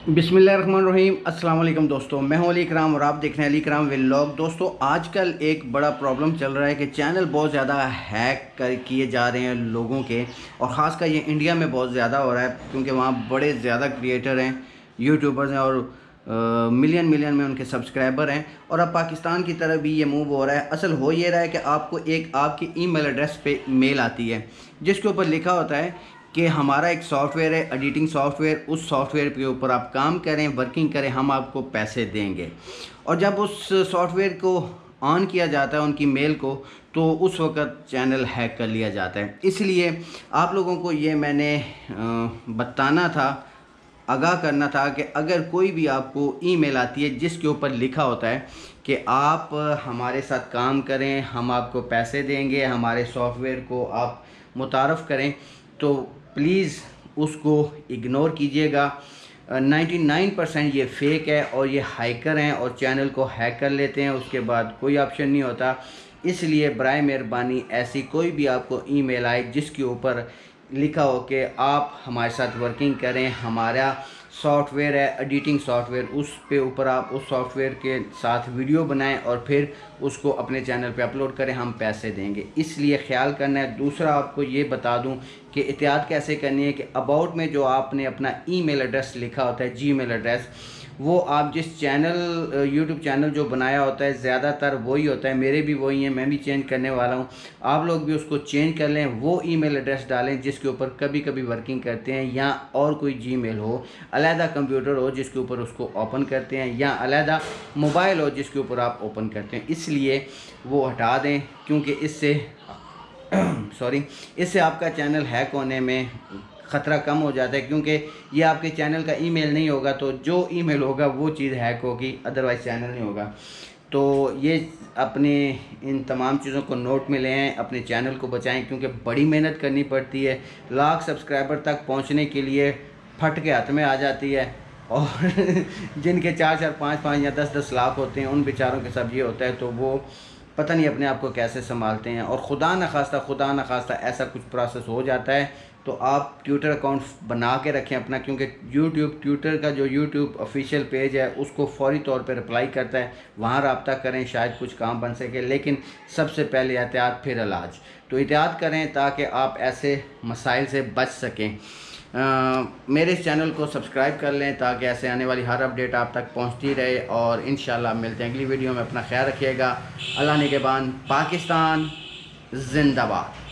बिस्मिल्लाहिर्रहमानिर्रहीम। अस्सलाम वालेकुम दोस्तों, मैं हूं अली इकराम और आप देख रहे हैं अली इकराम व्लॉग। दोस्तों, आजकल एक बड़ा प्रॉब्लम चल रहा है कि चैनल बहुत ज़्यादा हैक कर किए जा रहे हैं लोगों के, और ख़ासकर ये इंडिया में बहुत ज़्यादा हो रहा है क्योंकि वहाँ बड़े ज़्यादा क्रिएटर हैं, यूट्यूबर्स हैं और मिलियन मिलियन में उनके सब्सक्राइबर हैं। और अब पाकिस्तान की तरफ भी ये मूव हो रहा है। असल हो ये रहा है कि आपको एक आपकी ईमेल एड्रेस पे मेल आती है जिसके ऊपर लिखा होता है कि हमारा एक सॉफ्टवेयर है, एडिटिंग सॉफ्टवेयर, उस सॉफ्टवेयर के ऊपर आप काम करें, वर्किंग करें, हम आपको पैसे देंगे। और जब उस सॉफ्टवेयर को ऑन किया जाता है उनकी मेल को, तो उस वक्त चैनल हैक कर लिया जाता है। इसलिए आप लोगों को ये मैंने बताना था, आगाह करना था कि अगर कोई भी आपको ईमेल आती है जिसके ऊपर लिखा होता है कि आप हमारे साथ काम करें, हम आपको पैसे देंगे, हमारे सॉफ्टवेयर को आप मुतारफ़ करें, तो प्लीज़ उसको इग्नोर कीजिएगा। 99% ये फ़ेक है और ये हैकर हैं और चैनल को हैक कर लेते हैं, उसके बाद कोई ऑप्शन नहीं होता। इसलिए बराए मेहरबानी ऐसी कोई भी आपको ईमेल आए जिसके ऊपर लिखा हो कि आप हमारे साथ वर्किंग करें, हमारा सॉफ्टवेयर है एडिटिंग सॉफ्टवेयर, उस पे ऊपर आप उस सॉफ्टवेयर के साथ वीडियो बनाएं और फिर उसको अपने चैनल पे अपलोड करें, हम पैसे देंगे। इसलिए ख्याल करना है। दूसरा आपको ये बता दूं कि एहतियात कैसे करनी है कि अबाउट में जो आपने अपना ईमेल एड्रेस लिखा होता है, जीमेल एड्रेस, वो आप जिस चैनल यूट्यूब चैनल जो बनाया होता है ज़्यादातर वही होता है, मेरे भी वही हैं, मैं भी चेंज करने वाला हूँ। आप लोग भी उसको चेंज कर लें, वो ईमेल एड्रेस डालें जिसके ऊपर कभी कभी वर्किंग करते हैं, या और कोई जीमेल हो, अलहदा कंप्यूटर हो जिसके ऊपर उसको ओपन करते हैं, या अलहदा मोबाइल हो जिसके ऊपर आप ओपन करते हैं। इसलिए वो हटा दें क्योंकि इससे इससे आपका चैनल हैक होने में ख़तरा कम हो जाता है, क्योंकि ये आपके चैनल का ईमेल नहीं होगा तो जो ईमेल होगा वो चीज़ हैक होगी, अदरवाइज़ चैनल नहीं होगा। तो ये अपने इन तमाम चीज़ों को नोट में ले आएँ, अपने चैनल को बचाएं, क्योंकि बड़ी मेहनत करनी पड़ती है। लाख सब्सक्राइबर तक पहुंचने के लिए फट के हाथ में आ जाती है, और जिनके 4-4, 5-5 या 10-10 लाख होते हैं उन बेचारों के साथ ये होता है, तो वो पता नहीं अपने आप को कैसे संभालते हैं। और खुदा न खास्ता ऐसा कुछ प्रोसेस हो जाता है तो आप ट्विटर अकाउंट बना के रखें अपना, क्योंकि ट्विटर का जो यूट्यूब ऑफिशियल पेज है उसको फौरी तौर पे रिप्लाई करता है, वहाँ रब्ता करें, शायद कुछ काम बन सके। लेकिन सबसे पहले एहतियात फिर इलाज, तो एहतियात करें ताकि आप ऐसे मसाइल से बच सकें। मेरे इस चैनल को सब्सक्राइब कर लें ताकि ऐसे आने वाली हर अपडेट आप तक पहुंचती रहे, और इंशाल्लाह मिलते हैं अगली वीडियो में। अपना ख्याल रखिएगा। अल्लाह निगहबान। पाकिस्तान जिंदाबाद।